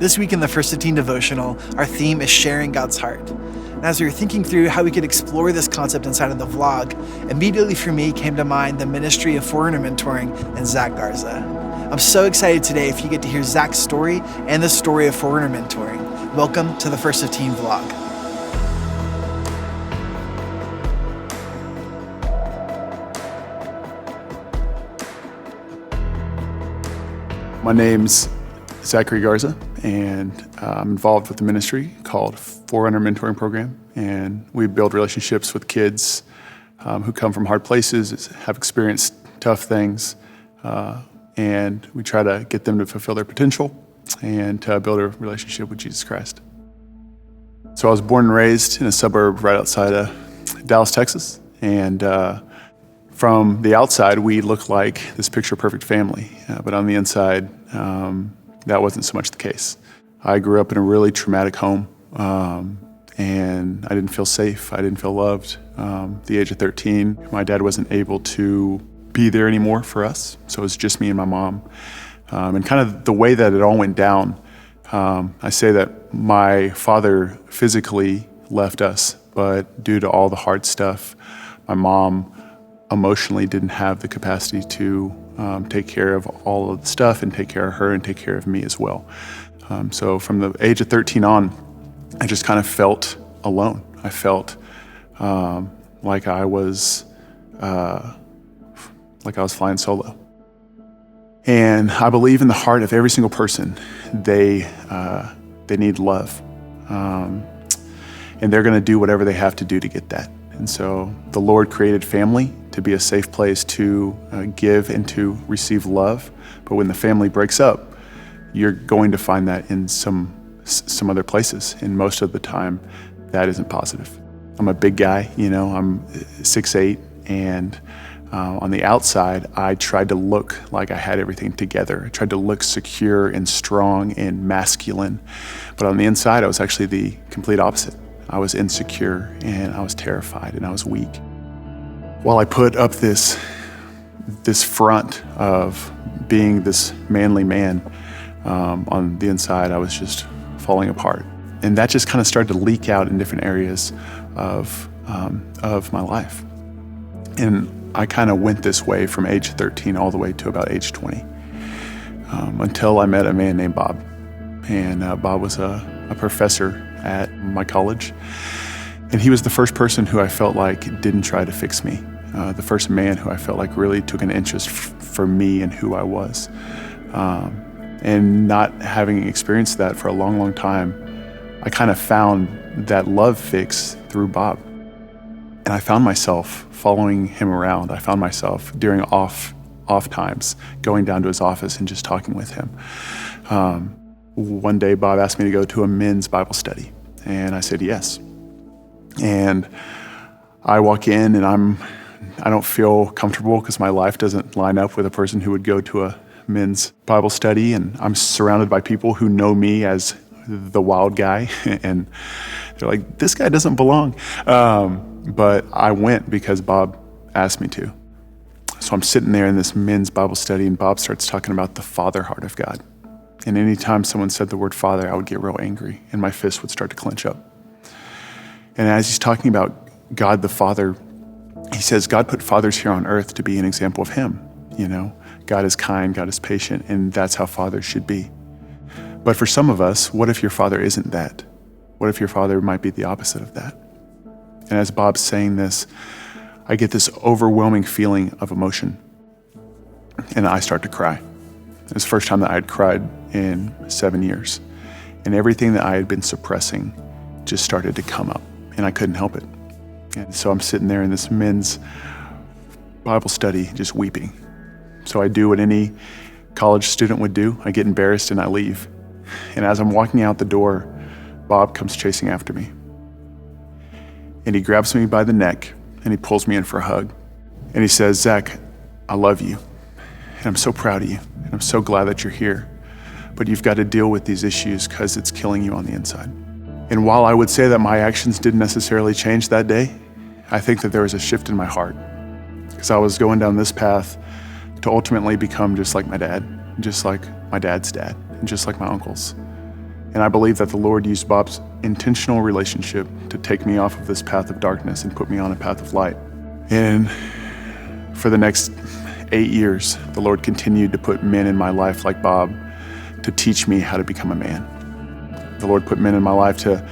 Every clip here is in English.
This week in the First 15 devotional, our theme is sharing God's heart. And as we were thinking through how we could explore this concept inside of the vlog, immediately for me came to mind the ministry of foreigner mentoring and Zach Garza. I'm so excited today if you get to hear Zach's story and the story of foreigner mentoring. Welcome to the First 15 vlog. My name's Zachary Garza, and I'm involved with a ministry called Foreigner Mentoring Program, and we build relationships with kids who come from hard places, have experienced tough things, and we try to get them to fulfill their potential and to build a relationship with Jesus Christ. So I was born and raised in a suburb right outside of Dallas, Texas, and from the outside, we look like this picture-perfect family, but on the inside, that wasn't so much the case. I grew up in a really traumatic home, and I didn't feel safe. I didn't feel loved. At the age of 13, my dad wasn't able to be there anymore for us, so it was just me and my mom. And kind of the way that it all went down, I say that my father physically left us, but due to all the hard stuff, my mom emotionally didn't have the capacity to take care of all of the stuff and take care of her and take care of me as well. So from the age of 13 on, I just kind of felt alone. I felt like I was flying solo. And I believe in the heart of every single person, they need love. And they're gonna do whatever they have to do to get that. And so the Lord created family to be a safe place to give and to receive love. But when the family breaks up, you're going to find that in some other places. And most of the time, that isn't positive. I'm a big guy, I'm 6'8", and on the outside, I tried to look like I had everything together. I tried to look secure and strong and masculine. But on the inside, I was actually the complete opposite. I was insecure, and I was terrified, and I was weak. While I put up this front of being this manly man, on the inside, I was just falling apart. And that just kind of started to leak out in different areas of my life. And I kind of went this way from age 13 all the way to about age 20, until I met a man named Bob. And Bob was a professor at my college. And he was the first person who I felt like didn't try to fix me. The first man who I felt like really took an interest for me and who I was. And not having experienced that for a long, long time, I kind of found that love fix through Bob. And I found myself following him around. I found myself during off times going down to his office and just talking with him. One day, Bob asked me to go to a men's Bible study, and I said yes. And I walk in, and I don't feel comfortable because my life doesn't line up with a person who would go to a men's Bible study, and I'm surrounded by people who know me as the wild guy, and they're like, this guy doesn't belong. But I went because Bob asked me to. So I'm sitting there in this men's Bible study, and Bob starts talking about the Father heart of God. And anytime someone said the word Father, I would get real angry, and my fist would start to clench up. And as he's talking about God the Father, he says, God put fathers here on earth to be an example of him. God is kind, God is patient, and that's how fathers should be. But for some of us, what if your father isn't that? What if your father might be the opposite of that? And as Bob's saying this, I get this overwhelming feeling of emotion, and I start to cry. It was the first time that I had cried in 7 years, and everything that I had been suppressing just started to come up, and I couldn't help it. And so I'm sitting there in this men's Bible study just weeping. So I do what any college student would do. I get embarrassed and I leave. And as I'm walking out the door, Bob comes chasing after me. And he grabs me by the neck and he pulls me in for a hug. And he says, Zach, I love you. And I'm so proud of you. And I'm so glad that you're here. But you've got to deal with these issues because it's killing you on the inside. And while I would say that my actions didn't necessarily change that day, I think that there was a shift in my heart. Because I was going down this path to ultimately become just like my dad, just like my dad's dad, and just like my uncles. And I believe that the Lord used Bob's intentional relationship to take me off of this path of darkness and put me on a path of light. And for the next 8 years, the Lord continued to put men in my life like Bob to teach me how to become a man. The Lord put men in my life to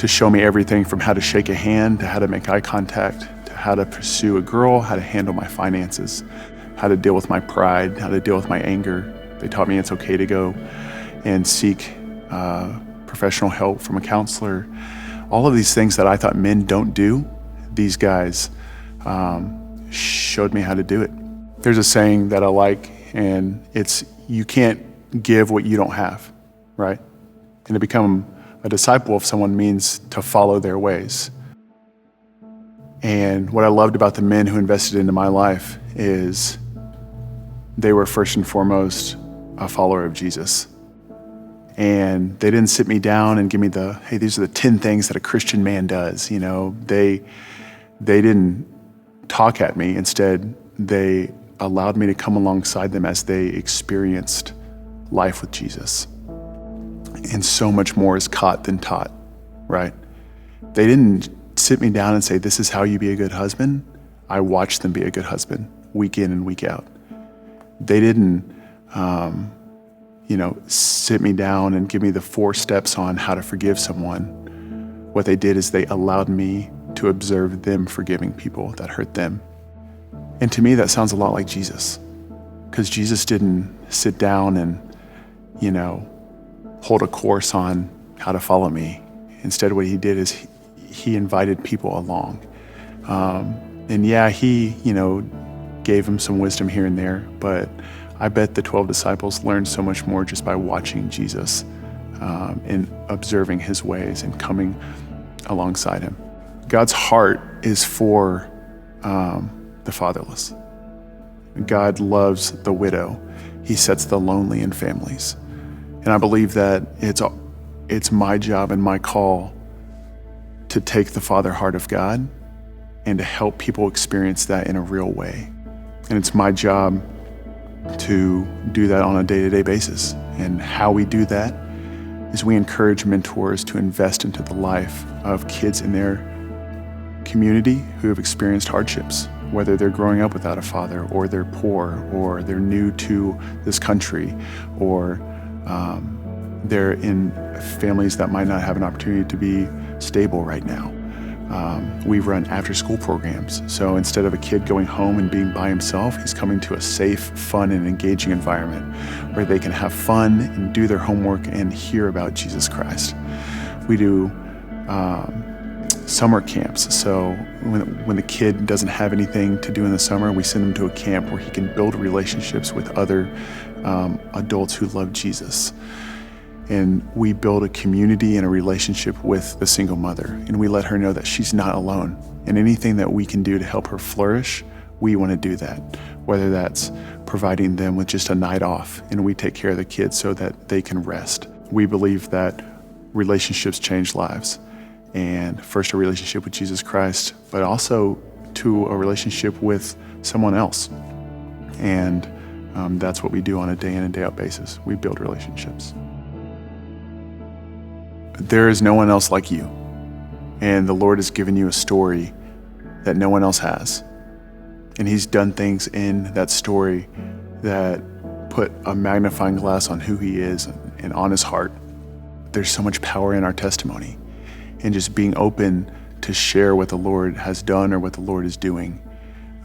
show me everything from how to shake a hand, to how to make eye contact, to how to pursue a girl, how to handle my finances, how to deal with my pride, how to deal with my anger. They taught me it's okay to go and seek professional help from a counselor. All of these things that I thought men don't do, these guys showed me how to do it. There's a saying that I like, and it's, you can't give what you don't have, right? And to become a disciple of someone means to follow their ways. And what I loved about the men who invested into my life is they were first and foremost a follower of Jesus. And they didn't sit me down and give me hey, these are the 10 things that a Christian man does. You know, they didn't talk at me. Instead, they allowed me to come alongside them as they experienced life with Jesus. And so much more is caught than taught, right? They didn't sit me down and say, this is how you be a good husband. I watched them be a good husband week in and week out. They didn't, sit me down and give me the 4 steps on how to forgive someone. What they did is they allowed me to observe them forgiving people that hurt them. And to me, that sounds a lot like Jesus, because Jesus didn't sit down and, hold a course on how to follow me. Instead, what he did is he invited people along. And yeah, he, gave them some wisdom here and there, but I bet the 12 disciples learned so much more just by watching Jesus and observing his ways and coming alongside him. God's heart is for the fatherless. God loves the widow. He sets the lonely in families. And I believe that it's my job and my call to take the father heart of God and to help people experience that in a real way. And it's my job to do that on a day-to-day basis. And how we do that is we encourage mentors to invest into the life of kids in their community who have experienced hardships, whether they're growing up without a father, or they're poor, or they're new to this country, or they're in families that might not have an opportunity to be stable right now. We run after-school programs. So instead of a kid going home and being by himself, he's coming to a safe, fun, and engaging environment where they can have fun and do their homework and hear about Jesus Christ. We do summer camps. So when the kid doesn't have anything to do in the summer, we send him to a camp where he can build relationships with other adults who love Jesus. And we build a community and a relationship with the single mother. And we let her know that she's not alone. And anything that we can do to help her flourish, we want to do that. Whether that's providing them with just a night off and we take care of the kids so that they can rest. We believe that relationships change lives. And first a relationship with Jesus Christ, but also to a relationship with someone else. And that's what we do on a day in and day out basis. We build relationships. There is no one else like you. And the Lord has given you a story that no one else has. And he's done things in that story that put a magnifying glass on who he is and on his heart. There's so much power in our testimony and just being open to share what the Lord has done or what the Lord is doing.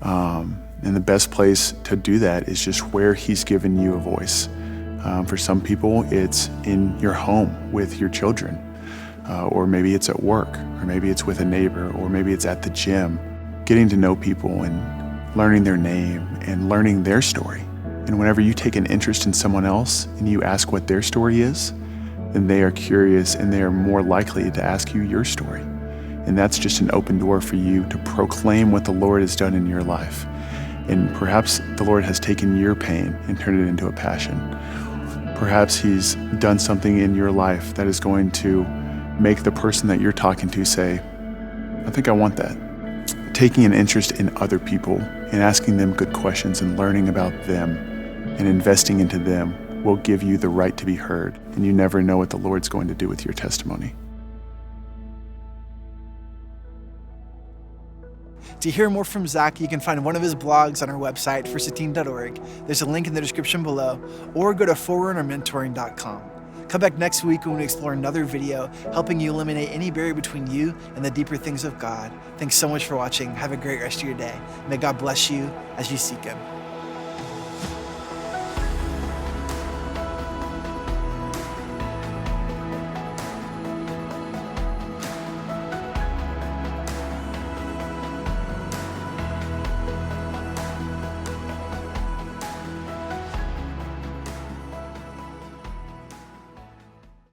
And the best place to do that is just where he's given you a voice. For some people, it's in your home with your children, or maybe it's at work, or maybe it's with a neighbor, or maybe it's at the gym. Getting to know people and learning their name and learning their story. And whenever you take an interest in someone else and you ask what their story is, then they are curious and they are more likely to ask you your story. And that's just an open door for you to proclaim what the Lord has done in your life. And perhaps the Lord has taken your pain and turned it into a passion. Perhaps he's done something in your life that is going to make the person that you're talking to say, I think I want that. Taking an interest in other people and asking them good questions and learning about them and investing into them will give you the right to be heard, and you never know what the Lord's going to do with your testimony. To hear more from Zach, you can find one of his blogs on our website, first15.org. There's a link in the description below, or go to forerunnermentoring.com. Come back next week when we explore another video helping you eliminate any barrier between you and the deeper things of God. Thanks so much for watching. Have a great rest of your day. May God bless you as you seek Him.